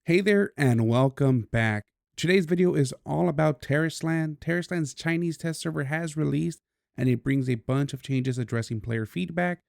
Hey there and welcome back. Today's video is all about Tarisland. Tarisland's Chinese test server has released and it brings a bunch of changes addressing player feedback.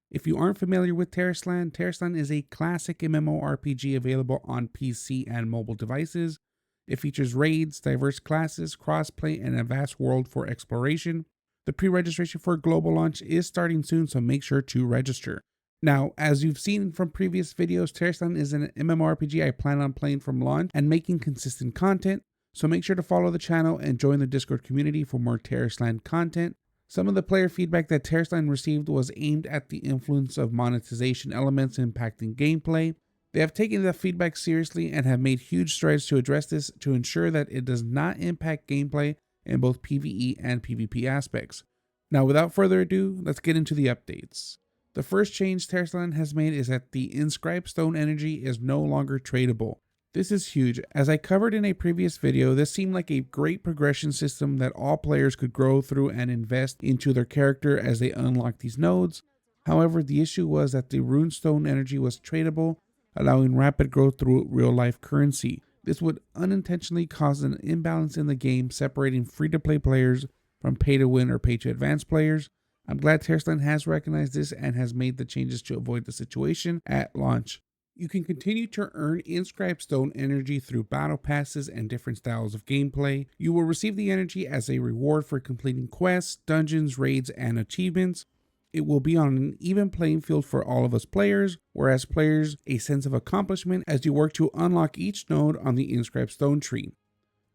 If you aren't familiar with Tarisland, Tarisland is a classic MMORPG available on PC and mobile devices. It features raids, diverse classes, crossplay, and a vast world for exploration. The pre-registration for global launch is starting soon, so make sure to register. Now, as you've seen from previous videos, Tarisland is an MMORPG I plan on playing from launch and making consistent content, so make sure to follow the channel and join the Discord community for more Tarisland content. Some of the player feedback that Tarisland received was aimed at the influence of monetization elements impacting gameplay. They have taken the feedback seriously and have made huge strides to address this to ensure that it does not impact gameplay in both PvE and PvP aspects. Now, without further ado, let's get into the updates. The first change Tarisland has made is that the Inscribed stone energy is no longer tradable. This is huge. As I covered in a previous video, this seemed like a great progression system that all players could grow through and invest into their character as they unlock these nodes. However, the issue was that the runestone energy was tradable, allowing rapid growth through real-life currency. This would unintentionally cause an imbalance in the game, separating free-to-play players from pay-to-win or pay-to-advance players. I'm glad Tarisland has recognized this and has made the changes to avoid the situation at launch. You can continue to earn Inscribed stone energy through battle passes and different styles of gameplay. You will receive the energy as a reward for completing quests, dungeons, raids, and achievements. It will be on an even playing field for all of us players, whereas players a sense of accomplishment as you work to unlock each node on the Inscribed stone tree.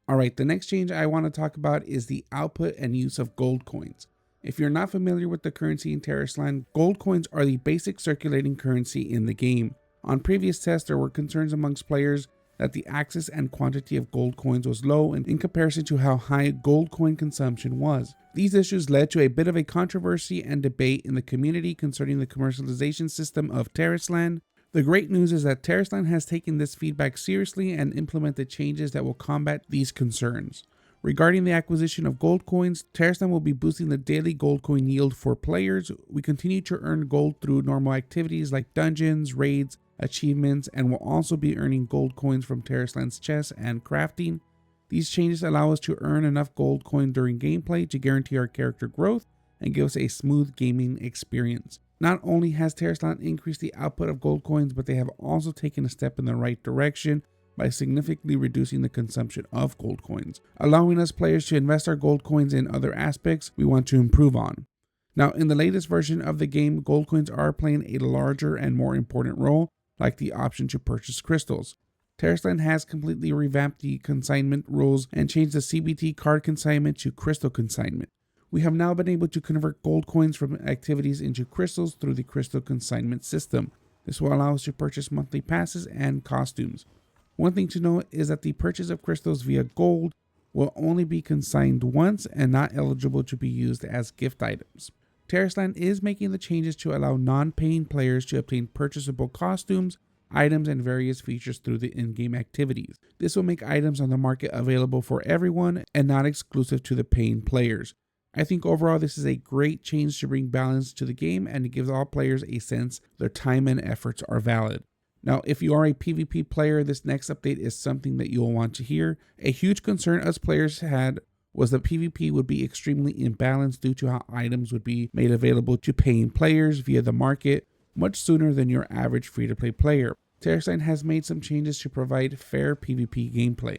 Alright, the next change I want to talk about is the output and use of gold coins. If you're not familiar with the currency in Tarisland, gold coins are the basic circulating currency in the game. On previous tests, there were concerns amongst players that the access and quantity of gold coins was low in comparison to how high gold coin consumption was. These issues led to a bit of a controversy and debate in the community concerning the commercialization system of Tarisland. The great news is that Tarisland has taken this feedback seriously and implemented changes that will combat these concerns. Regarding the acquisition of gold coins, Tarisland will be boosting the daily gold coin yield for players. We continue to earn gold through normal activities like dungeons, raids, achievements, and will also be earning gold coins from Tarisland's chests and crafting. These changes allow us to earn enough gold coin during gameplay to guarantee our character growth and give us a smooth gaming experience. Not only has Tarisland increased the output of gold coins, but they have also taken a step in the right direction by significantly reducing the consumption of gold coins, allowing us players to invest our gold coins in other aspects we want to improve on. Now, in the latest version of the game, gold coins are playing a larger and more important role, like the option to purchase crystals. Tarisland has completely revamped the consignment rules and changed the CBT card consignment to crystal consignment. We have now been able to convert gold coins from activities into crystals through the crystal consignment system. This will allow us to purchase monthly passes and costumes. One thing to note is that the purchase of crystals via gold will only be consigned once and not eligible to be used as gift items. Tarisland is making the changes to allow non-paying players to obtain purchasable costumes, items, and various features through the in-game activities. This will make items on the market available for everyone and not exclusive to the paying players. I think overall this is a great change to bring balance to the game, and it gives all players a sense their time and efforts are valid. Now, if you are a PvP player, this next update is something that you'll want to hear. A huge concern us players had was that PvP would be extremely imbalanced due to how items would be made available to paying players via the market much sooner than your average free-to-play player. Tarisland has made some changes to provide fair PvP gameplay.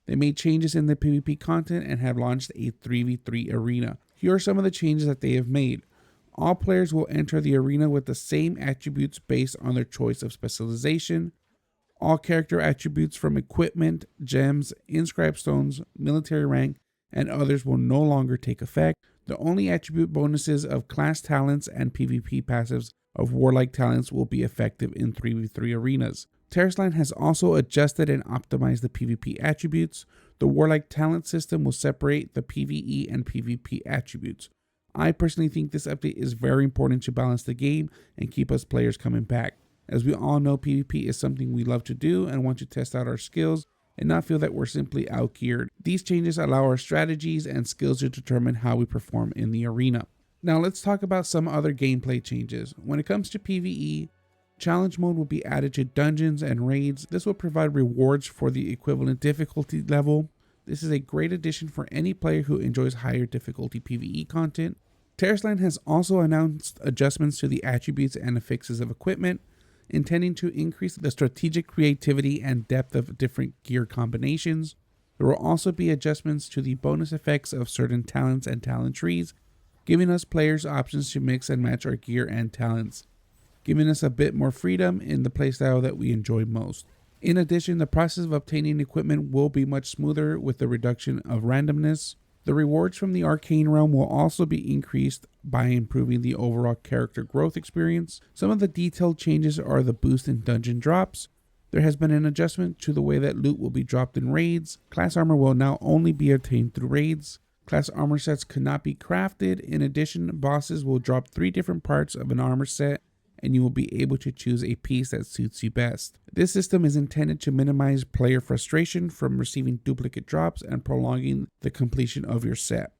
They made changes in the PvP content and have launched a 3v3 arena. Here are some of the changes that they have made. All players will enter the arena with the same attributes based on their choice of specialization. All character attributes from equipment, gems, inscribed stones, military rank, and others will no longer take effect. The only attribute bonuses of class talents and PvP passives of warlike talents will be effective in 3v3 arenas. Tarisland has also adjusted and optimized the PvP attributes. The warlike talent system will separate the PvE and PvP attributes. I personally think this update is very important to balance the game and keep us players coming back. As we all know, PvP is something we love to do and want to test out our skills and not feel that we're simply outgeared. These changes allow our strategies and skills to determine how we perform in the arena. Now let's talk about some other gameplay changes. When it comes to PvE, Challenge mode will be added to dungeons and raids. This will provide rewards for the equivalent difficulty level. This is a great addition for any player who enjoys higher difficulty PvE content. Tarisland has also announced adjustments to the attributes and affixes of equipment, intending to increase the strategic creativity and depth of different gear combinations. There will also be adjustments to the bonus effects of certain talents and talent trees, giving us players options to mix and match our gear and talents, giving us a bit more freedom in the playstyle that we enjoy most. In addition, the process of obtaining equipment will be much smoother with the reduction of randomness. The rewards from the arcane realm will also be increased by improving the overall character growth experience. Some of the detailed changes are the boost in dungeon drops. There has been an adjustment to the way that loot will be dropped in raids. Class armor will now only be obtained through raids. Class armor sets could not be crafted. In addition, bosses will drop 3 different parts of an armor set, and you will be able to choose a piece that suits you best. This system is intended to minimize player frustration from receiving duplicate drops and prolonging the completion of your set.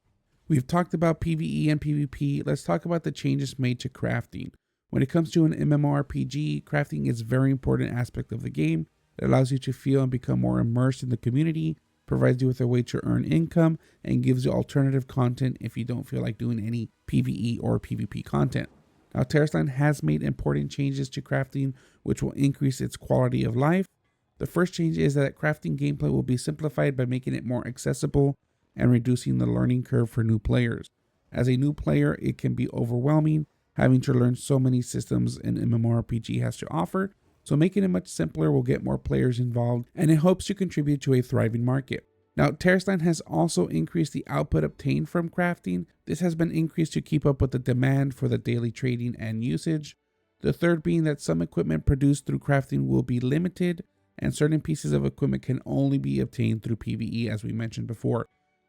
We've talked about PvE and PvP. Let's talk about the changes made to crafting. When it comes to an MMORPG, crafting is a very important aspect of the game. It allows you to feel and become more immersed in the community, provides you with a way to earn income, and gives you alternative content if you don't feel like doing any PvE or PvP content. Now, Tarisland has made important changes to crafting, which will increase its quality of life. The first change is that crafting gameplay will be simplified by making it more accessible and reducing the learning curve for new players. As a new player, it can be overwhelming, having to learn so many systems an MMORPG has to offer, so making it much simpler will get more players involved, and it hopes to contribute to a thriving market. Now, Tarisland has also increased the output obtained from crafting. This has been increased to keep up with the demand for the daily trading and usage. The third being that some equipment produced through crafting will be limited, and certain pieces of equipment can only be obtained through PvE, as we mentioned before.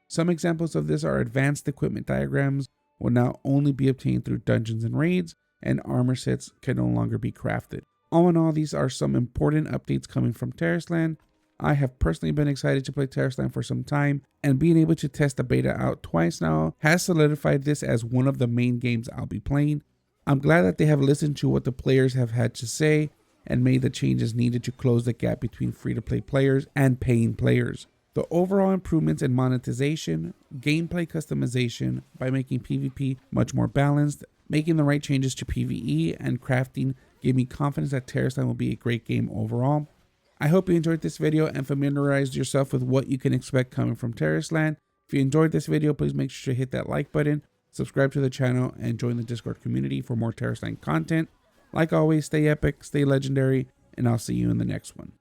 Some examples of this are advanced equipment diagrams will now only be obtained through dungeons and raids, and armor sets can no longer be crafted. All in all, these are some important updates coming from Tarisland. I have personally been excited to play Tarisland for some time, and being able to test the beta out twice now has solidified this as one of the main games I'll be playing. I'm glad that they have listened to what the players have had to say and made the changes needed to close the gap between free-to-play players and paying players. The overall improvements in monetization, gameplay customization by making PvP much more balanced, making the right changes to PvE and crafting gave me confidence that Tarisland will be a great game overall. I hope you enjoyed this video and familiarized yourself with what you can expect coming from Tarisland. If you enjoyed this video, please make sure to hit that like button, subscribe to the channel, and join the Discord community for more Tarisland content. Like always, stay epic, stay legendary, and I'll see you in the next one.